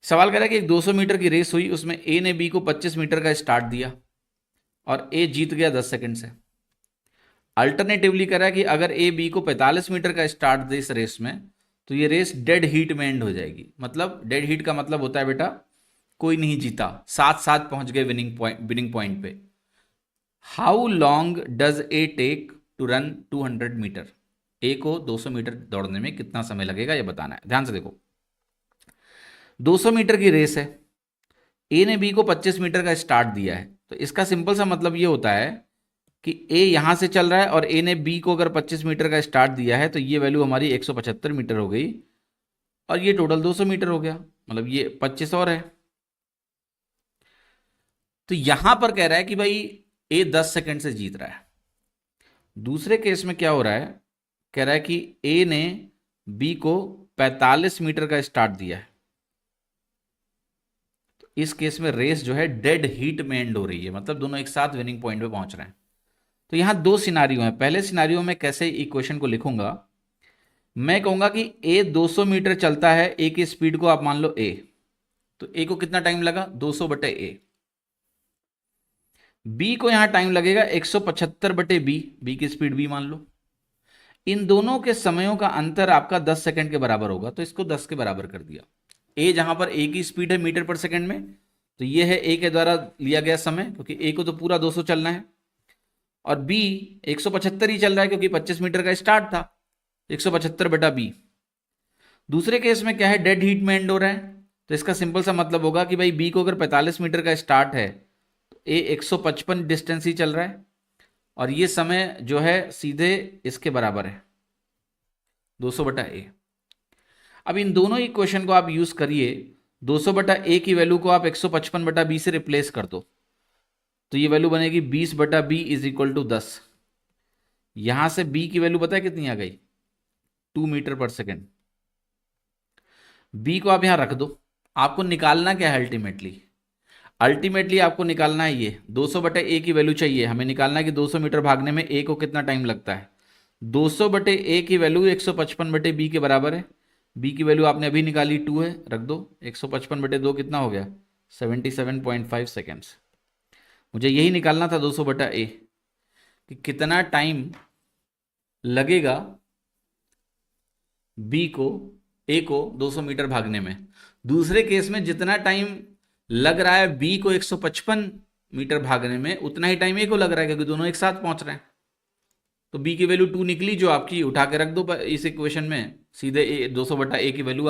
सवाल कह रहा है कि एक 200 मीटर की रेस हुई, उसमें ए ने बी को 25 मीटर का स्टार्ट दिया और ए जीत गया 10 सेकंड से। अल्टरनेटिवली कह रहा है कि अगर ए बी को 45 मीटर का स्टार्ट दे इस रेस में, तो ये रेस डेड हीट में एंड हो जाएगी। मतलब डेड हीट का मतलब होता है बेटा कोई नहीं जीता, साथ साथ पहुंच गए विनिंग पॉइंट पे। How long does a take to run 200 metre? A को 200 मीटर दौड़ने में कितना समय लगेगा ये बताना है। ध्यान से देखो, 200 मीटर की रेस है, ए ने बी को 25 मीटर का स्टार्ट दिया है, तो इसका सिंपल सा मतलब ये होता है कि ए यहां से चल रहा है और ए ने बी को अगर 25 मीटर का स्टार्ट दिया है, तो ये वैल्यू हमारी 175 मीटर हो गई और ये टोटल 200 मीटर हो गया, मतलब ये 25 और है। तो यहां पर कह रहा है कि भाई ए 10 सेकंड से जीत रहा है। दूसरे केस में क्या हो रहा है, कह रहा है कि ए ने बी को 45 मीटर का स्टार्ट दिया है, तो इस केस में रेस जो है डेड हीट में एंड हो रही है, मतलब दोनों एक साथ विनिंग पॉइंट पे पहुंच रहे हैं। तो यहां दो सिनारियो हैं। पहले सिनारियो में कैसे इक्वेशन को लिखूंगा, मैं कहूंगा कि ए 200 मीटर चलता है, ए की स्पीड को आप मान लो ए, तो ए को कितना टाइम लगा 200 बटे ए। बी को यहां टाइम लगेगा 175 बटे बी, बी की स्पीड बी मान लो। इन दोनों के समयों का अंतर आपका 10 सेकंड के बराबर होगा, तो इसको 10 के बराबर कर दिया। ए जहां पर ए की स्पीड है मीटर पर सेकंड में, तो ये है ए के द्वारा लिया गया समय, क्योंकि ए को तो पूरा 200 चलना है, और बी 175 ही चल रहा है क्योंकि 25 मीटर का स्टार्ट था, 175 बटा बी। दूसरे केस में क्या है, डेड हीट में एंड हो रहा है, तो इसका सिंपल सा मतलब होगा कि भाई बी को अगर 45 मीटर का स्टार्ट है, तो ए 155 डिस्टेंस ही चल रहा है, और ये समय जो है सीधे इसके बराबर है 200 बटा ए। अब इन दोनों इक्वेशन को आप यूज करिए, 200 बटा ए की वैल्यू को आप 155 बटा बी से रिप्लेस कर दो, तो ये वैल्यू बनेगी 20 बटा बी इज इक्वल टू 10। यहां से बी की वैल्यू पता है कितनी आ गई, 2 मीटर पर सेकेंड। बी को आप यहां रख दो। आपको निकालना क्या है अल्टीमेटली, अल्टीमेटली आपको निकालना है ये 200 बटे ए की वैल्यू चाहिए हमें निकालना है कि 200 मीटर भागने में ए को कितना टाइम लगता है। 200 बटे ए की वैल्यू 155 बटे बी के बराबर है। बी की वैल्यू आपने अभी निकाली 2 है, रख दो। 155 बटे 2 कितना हो गया 77.5 सेकेंड्स। मुझे यही निकालना था 200 बटा ए, कि कितना टाइम लगेगा बी को ए को 200 मीटर भागने में। दूसरे केस में जितना टाइम लग रहा है बी को 155 मीटर भागने में, उतना ही टाइम ए को लग रहा है, क्योंकि दोनों एक साथ पहुंच रहे हैं। तो बी की वैल्यू 2 निकली जो आपकी, उठा के रख दो इस इक्वेशन में, सीधे 200 बटा ए की वैल्यू